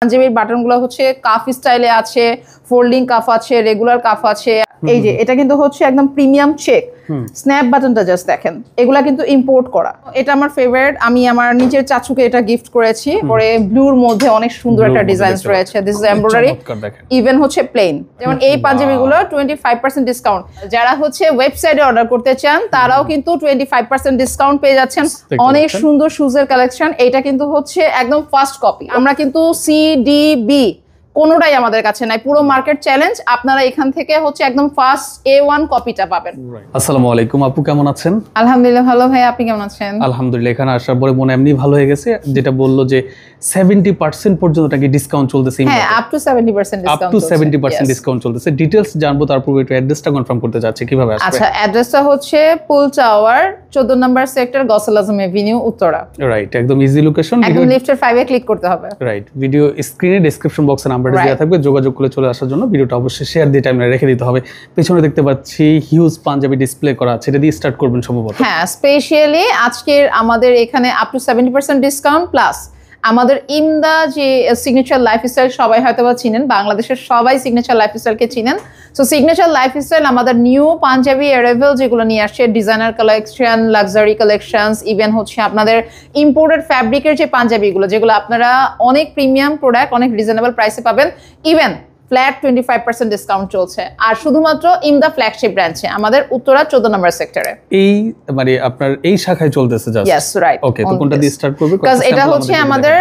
পাঞ্জাবির বাটনগুলো হচ্ছে কাফ স্টাইলে আছে, ফোল্ডিং কাফ আছে, রেগুলার কাফ আছে। এই যে এটা কিন্তু হচ্ছে একদম প্রিমিয়াম চেক। স্ন্যাপ বাটনটা জাস্ট দেখেন, এগুলা কিন্তু ইম্পোর্ট করা। এটা আমার ফেভারিট, আমি আমার নিজের চাচুকে এটা গিফট করেছি। পরে ব্লুর মধ্যে অনেক সুন্দর একটা ডিজাইন রয়েছে, দিস ইজ এমব্রয়ডারি, ইভেন হচ্ছে প্লেন। যেমন এই পাঞ্জাবিগুলো 25% ডিসকাউন্ট। যারা হচ্ছে ওয়েবসাইটে অর্ডার করতে চান তারাও কিন্তু 25% ডিসকাউন্ট পেয়ে যাচ্ছেন। অনেক সুন্দর শুজের কালেকশন। এটা কিন্তু হচ্ছে একদম ফার্স্ট কপি। আমরা কিন্তু CDB কোনোটাই আমাদের কাছে নাই, পুরো মার্কেট চ্যালেঞ্জ। আপনারা এখান থেকে হচ্ছে একদম ফার্স্ট A1 কপিটা পাবেন। আসসালামু আলাইকুম আপু, কেমন আছেন? আলহামদুলিল্লাহ ভালো ভাই, আপনি কেমন আছেন? আলহামদুলিল্লাহ, এখানে আসার পরে মনে এমনি ভালো হয়ে গেছে। যেটা বললো যে 70% পর্যন্ত নাকি ডিসকাউন্ট চলতেছে। হ্যাঁ, up to 70% discount, up to 70% discount চলতেছে। ডিটেইলস জানবো, তারপর একটু অ্যাড্রেসটা কনফার্ম করতে যাচ্ছি, কিভাবে আসবে? আচ্ছা, অ্যাড্রেসটা হচ্ছে পুল টাওয়ার 14 নম্বর সেক্টর, গসল আজম এভিনিউ, উত্তরা। রাইট, একদম ইজি লোকেশন। একদম লিফটের 5 এ ক্লিক করতে হবে। রাইট, ভিডিও স্ক্রিনে ডেসক্রিপশন বক্সে নাম্বারটা দেওয়া থাকবে, যোগাযোগ করে চলে আসার জন্য ভিডিওটা অবশ্যই শেয়ার দিয়ে টাইমলাইনে রেখে দিতে হবে। পেছনে দেখতে পাচ্ছি হিউজ পাঞ্জাবি ডিসপ্লে করা আছে, এটা দিয়ে স্টার্ট করবেন সম্ভবত। হ্যাঁ, স্পেশালি আজকের আমাদের এখানে আপ টু 70% ডিসকাউন্ট প্লাস আমাদের ইমদা যে সিগনেচার লাইফস্টাইল, সবাই হয়তো বা চিনেন, বাংলাদেশের সবাই সিগনেচার লাইফস্টাইলকে চিনেন। সো সিগনেচার লাইফস্টাইল আমাদের নিউ পাঞ্জাবি অ্যারাইভেল যেগুলো নিয়ে আসছে, designer collection, luxury collections, even হচ্ছে আপনাদের ইম্পোর্টেড ফ্যাব্রিকের যে পাঞ্জাবিগুলো, যেগুলো আপনারা অনেক প্রিমিয়াম প্রোডাক্ট অনেক রিজনেবল প্রাইসে পাবেন। ইভেন ফ্ল্যাট 25% ডিসকাউন্ট চলছে, আর শুধুমাত্র ইমদা ফ্ল্যাগশিপ ব্রাঞ্চে আমাদের উত্তরা 14 নম্বর সেক্টরে। এই মানে আপনার এই শাখায় চলতেছে জাস্ট? Yes, right. ওকে, তো কোনটা দিয়ে স্টার্ট করবে? বিকজ এটা হচ্ছে আমাদের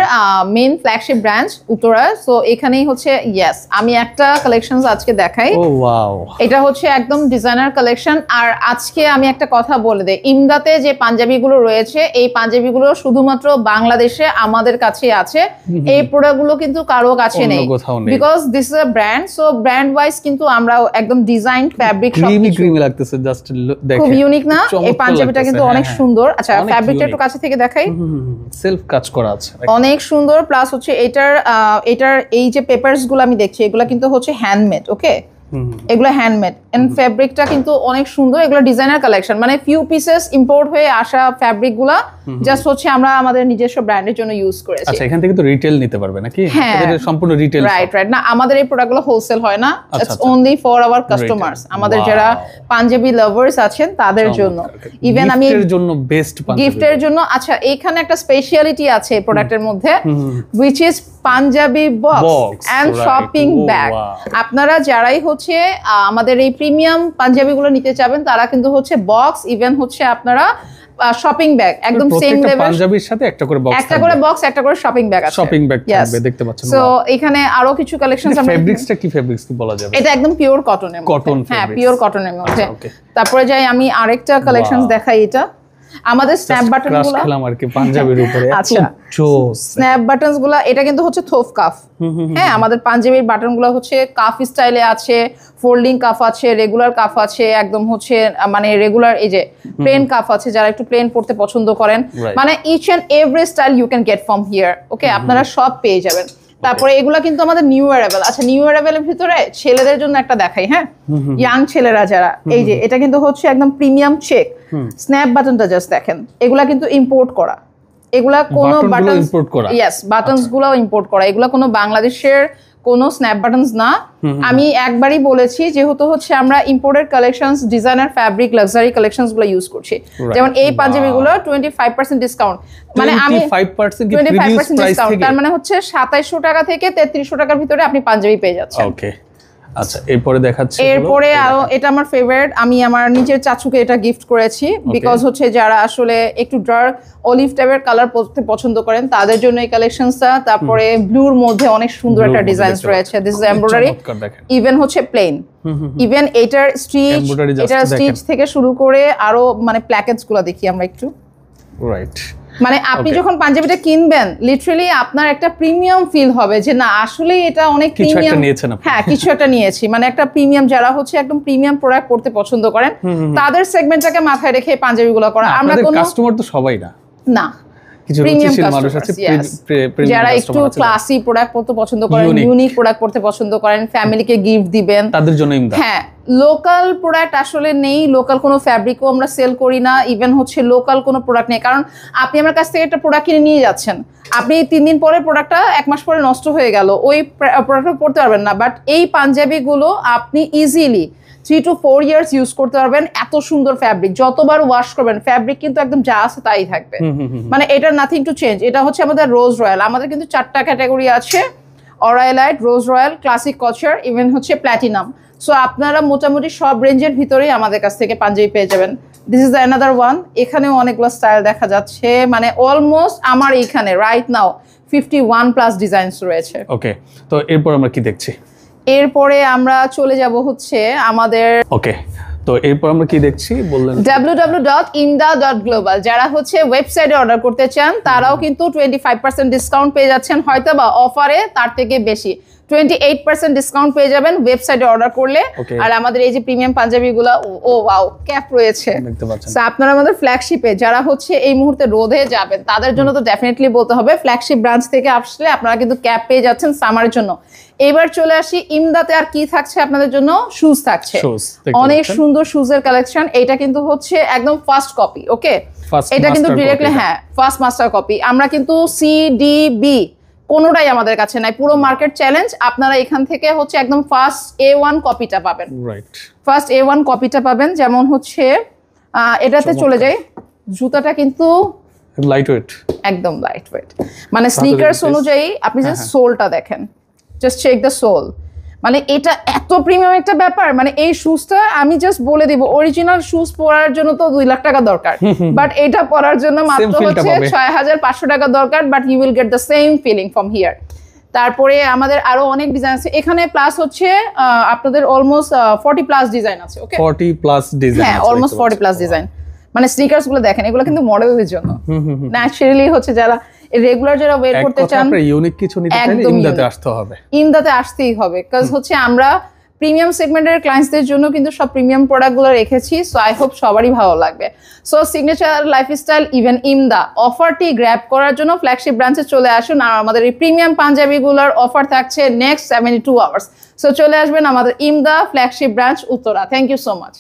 main flagship branch Uttara. So এখানেই হচ্ছে ইয়েস, আমি একটা কালেকশনস আজকে দেখাই। ও ওয়াও, এটা হচ্ছে একদম ডিজাইনার কালেকশন। আর আজকে আমি একটা কথা বলে দেই, ইমদাতে যে পাঞ্জাবিগুলো রয়েছে, এই পাঞ্জাবিগুলো শুধুমাত্র বাংলাদেশে আমাদের কাছে আছে। এই প্রোডাক্টগুলো কিন্তু কারো কাছে নেই, because this is brand. So brand wise কিন্তু আমরা একদম ডিজাইন, ফ্যাব্রিক ক্রিমি লাগতেছে, জাস্ট দেখেন খুব ইউনিক না? এই পাঞ্জাবিটা কিন্তু অনেক সুন্দর। আচ্ছা, ফ্যাব্রিকটা একটু কাছে থেকে দেখাই। সেলফ কাজ করা আছে, অনেক সুন্দর। প্লাস হচ্ছে এটার এই যে পেপারস গুলো আমি দেখছি, এগুলা কিন্তু হচ্ছে হ্যান্ডমেড। ওকে, এগুলো হ্যান্ডমেড এন্ড ফ্যাব্রিকটা কিন্তু অনেক সুন্দর। এগুলো ডিজাইনার কালেকশন, মানে ফিউ পিসেস ইম্পোর্ট হয়ে আসা ফ্যাব্রিক গুলা জাস্ট হচ্ছে আমরা আমাদের নিজস্ব ব্র্যান্ডের জন্য ইউজ করেছি। আচ্ছা, এখান থেকে তো রিটেল নিতে পারবে নাকি? এটা সম্পূর্ণ রিটেল? Right right. না, আমাদের এই প্রোডাক্টগুলো হোলসেল হয় না, it's only for our customers, আমাদের যারা পাঞ্জাবি লাভার্স আছেন তাদের জন্য। ইভেন আমি গিফটের জন্য বেস্ট পাঞ্জাবি, গিফটের জন্য। আচ্ছা, এইখানে একটা স্পেশালিটি আছে এই প্রোডাক্টের মধ্যে, which is Punjabi box and shopping bag. আপনারা যারাই হচ্ছে আমাদের এই প্রিমিয়াম পাঞ্জাবিগুলো নিতে চাবেন, তারা কিন্তু হচ্ছে বক্স, ইভেন হচ্ছে আপনারা শপিং ব্যাগ, একদম সেম লেভেল। পাঞ্জাবির সাথে একটা করে বক্স, একটা করে বক্স, একটা করে শপিং ব্যাগ আছে। শপিং ব্যাগ থাকবে, দেখতে পাচ্ছেন। সো এখানে আরো কিছু কালেকশনস আমরা। ফেব্রিক্সটা কি ফেব্রিক্স কি বলা যাবে? এটা একদম পিওর কটনের মধ্যে। কটন, হ্যাঁ, পিওর কটনের মধ্যে। তারপরে যাই আমি আরেকটা কালেকশনস দেখাই। এটা আমাদের স্ন্যাপ বাটনগুলো খেলাম আর কি পাঞ্জাবির উপরে। আচ্ছা, স্ন্যাপ বাটনসগুলো এটা কিন্তু হচ্ছে থোফ কাফ। হ্যাঁ, আমাদের পাঞ্জাবির বাটনগুলো হচ্ছে কাফ স্টাইলে আছে, ফোল্ডিং কাফ আছে, রেগুলার কাফ আছে, একদম হচ্ছে মানে রেগুলার এই যে প্লেন কাফ আছে, যারা একটু প্লেন পড়তে পছন্দ করেন, মানে each and every style you can get from here. Okay, আপনারা সব পেয়ে যাবেন। তারপরে এগুলা কিন্তু আমাদের নিউ অ্যারাইভেল। আচ্ছা, নিউ অ্যারাইভেলের ভিতরে ছেলেদের জন্য একটা দেখাই। হ্যাঁ, ইয়াং ছেলেরা যারা, এই যে এটা কিন্তু হচ্ছে একদম প্রিমিয়াম চেক। স্ন্যাপ বাটনটা জাস্ট দেখেন, এগুলা কিন্তু ইম্পোর্ট করা। এগুলা কোনো বাটন ইম্পোর্ট করা? ইয়েস, বাটনস গুলো ইম্পোর্ট করা। এগুলা কোনো বাংলাদেশের কোনো স্ন্যাপ বাটনস না। আমি একবারই বলেছি, যেহেতু হচ্ছে আমরা imported collections, designer fabric, luxury collections গুলো ইউজ করছি। যেমন এই পাঞ্জাবিগুলো 25% ডিসকাউন্ট, মানে আমি 25% ডিসকাউন্ট, তার মানে হচ্ছে 2700 টাকা থেকে 3300 টাকার ভিতরে আপনি পাঞ্জাবি পেয়ে যাচ্ছেন। ওকে, আচ্ছা, এরপরে দেখাচ্ছি। এরপরে আরো এটা আমার ফেভারিট, আমি আমার নিজের চাচুকে এটা গিফট করেছি। বিকজ হচ্ছে যারা আসলে একটু ডার্ক অলিভ টাইপের কালার পরতে পছন্দ করেন, তাদের জন্য এই কালেকশনসটা। তারপরে ব্লুর মধ্যে অনেক সুন্দর একটা ডিজাইন রয়েছে, দিস ইজ এমব্রয়ডারি, ইভেন হচ্ছে প্লেন। ইভেন এটার স্টিচ থেকে শুরু করে আরো মানে প্ল্যাকেটস গুলো দেখি আমরা একটু। রাইট, মানে আপনি যখন পাঞ্জাবিটা কিনবেন, লিটারালি আপনার একটা প্রিমিয়াম ফিল হবে যে না, আসলে এটা অনেক প্রিমিয়াম। হ্যাঁ, কিছু একটা নিয়েছি, মানে একটা প্রিমিয়াম। যারা হচ্ছে একদম প্রিমিয়াম প্রোডাক্ট পড়তে পছন্দ করেন, তাদের সেগমেন্টটাকে মাথায় রেখে পাঞ্জাবিগুলো করা। আমরা কোনো কাস্টমার তো সবাই না, কিছু Premium রুচিশীল মানুষ আছে, customers, yes. premium যারা customer একটু আছে, ক্লাসি প্রোডাক্ট পড়তে পছন্দ করেন, Unique. ইউনিক প্রোডাক্ট পড়তে পছন্দ করেন, ফ্যামিলিকে গিফট দিবেন, তাদের জন্য ইমদাদ। হ্যাঁ লোকাল প্রোডাক্ট আসলে নেই, লোকাল কোনো ফ্যাব্রিকও আমরা সেল করি না, ইভেন হচ্ছে লোকাল কোনো প্রোডাক্ট নেই। কারণ আপনি আমার কাছ থেকে একটা প্রোডাক্ট কিনে নিয়ে যাচ্ছেন, আপনি 3 দিন পরে প্রোডাক্টটা 1 মাস পরে নষ্ট হয়ে গেল, ওই প্রোডাক্টটা পড়তে পারবেন না। বাট এই পাঞ্জাবিগুলো আপনি ইজিলি 3 to 4 ইয়ার্স ইউজ করতে পারবেন। এত সুন্দর ফ্যাব্রিক, যতবার ওয়াশ করবেন ফ্যাব্রিক কিন্তু একদম যা আছে তাই থাকবে, মানে এটার নাথিং টু চেঞ্জ। এটা হচ্ছে আমাদের রোজ রয়্যাল, আমাদের কিন্তু 4টা ক্যাটাগরি আছে, অরাইলাইট, রোজ রয়্যাল, ক্লাসিক কচার, ইভেন হচ্ছে প্ল্যাটিনাম। সো আপনারা মোটামুটি সব রেঞ্জের ভিতরেই আমাদের কাছ থেকে পাঞ্জাবি পেয়ে যাবেন। দিস ইজ অ্যানাদার ওয়ান, এখানেও অনেকগুলো স্টাইল দেখা যাচ্ছে, মানে অলমোস্ট আমার এইখানে রাইট নাও 51+ ডিজাইনস রয়েছে। ওকে, তো এরপর আমরা কি দেখছি? এরপরে আমরা চলে যাব হচ্ছে আমাদের ওকে, তো এরপর আমরা কি দেখছি বললেন? www.imda.global। যারা হচ্ছে ওয়েবসাইটে অর্ডার করতে চান তারাও কিন্তু 25% ডিসকাউন্ট পেয়ে যাচ্ছেন, হয়তো বা অফারে তার থেকে বেশি 28% ডিসকাউন্ট পেয়ে যাবেন ওয়েবসাইটে অর্ডার করলে। আর আমাদের এই যে প্রিমিয়াম পাঞ্জাবিগুলো, ও ওয়াও, ক্যাপ রয়েছে দেখতে পাচ্ছেন। সো আপনারা আমাদের ফ্ল্যাগশিপে যারা হচ্ছে এই মুহূর্তে রোদে যাবেন তাদের জন্য তো ডেফিনেটলি বলতে হবে, ফ্ল্যাগশিপ ব্রাঞ্চ থেকে আসলে আপনারা কিন্তু ক্যাপ পেয়ে যাচ্ছেন সামারের জন্য। এবার চলে আসি ইমদাতে, আর কি থাকছে আপনাদের জন্য? শুজ থাকছে, অনেক সুন্দর শুজের কালেকশন। এটা কিন্তু হচ্ছে একদম ফার্স্ট কপি, ওকে, এটা কিন্তু ডিরেক্টলি হ্যাঁ ফার্স্ট মাস্টার কপি। আমরা কিন্তু CDB কোনোটাই আমাদের কাছে নাই, পুরো মার্কেট চ্যালেঞ্জ। আপনারা এখান থেকে হচ্ছে একদম ফার্স্ট A1 কপিটা পাবেন, রাইট, ফার্স্ট A1 কপিটা পাবেন। যেমন হচ্ছে এটাতে চলে যাই, জুতাটা কিন্তু লাইট ওয়েট, একদম লাইট ওয়েট, মানে স্নিকার্স অনুযায়ী আপনি জাস্ট সোলটা দেখেন, জাস্ট চেক দ্য সোল, মানে এটা এত প্রিমিয়াম একটা ব্যাপার। মানে এই শুজটা আমি জাস্ট বলে দিব, অরিজিনাল শুজ পরার জন্য তো 2 লাখ টাকা দরকার, বাট এটা পরার জন্য মাত্র হচ্ছে 6500 টাকা দরকার, but you will get the same feeling from here. তারপরে আমাদের আরো অনেক ডিজাইন আছে এখানে, প্লাস হচ্ছে আপনাদের অলমোস্ট 40+ ডিজাইন আছে, ওকে 40+ ডিজাইন, হ্যাঁ অলমোস্ট 40+ ডিজাইন। মানে স্নিকার্স গুলো দেখেন, এগুলো কিন্তু মডেলদের জন্য, ন্যাচারালি হচ্ছে যারা রেগুলার যারা ওয়্যার করতে চান, ইউনিক কিছু নিতে চাইলে ইমদাতে আসতে হবে, ইমদাতে আসতেই হবে। কাজ হচ্ছে আমরা প্রিমিয়াম সেগমেন্টের ক্লায়েন্টসদের জন্য কিন্তু সব প্রিমিয়াম প্রোডাক্টগুলো রেখেছি, সো আই হোপ সবারই ভালো লাগবে। সো সিগনেচার লাইফস্টাইল ইভেন ইমদা অফারটি গ্র্যাব করার জন্য ফ্ল্যাগশিপ ব্রাঞ্চে চলে আসুন, আর আমাদের এই প্রিমিয়াম পাঞ্জাবিগুলোর অফার থাকছে নেক্সট 72 আওয়ার্স। সো চলে আসবেন আমাদের ইমদা flagship branch Uttara. Thank you so much.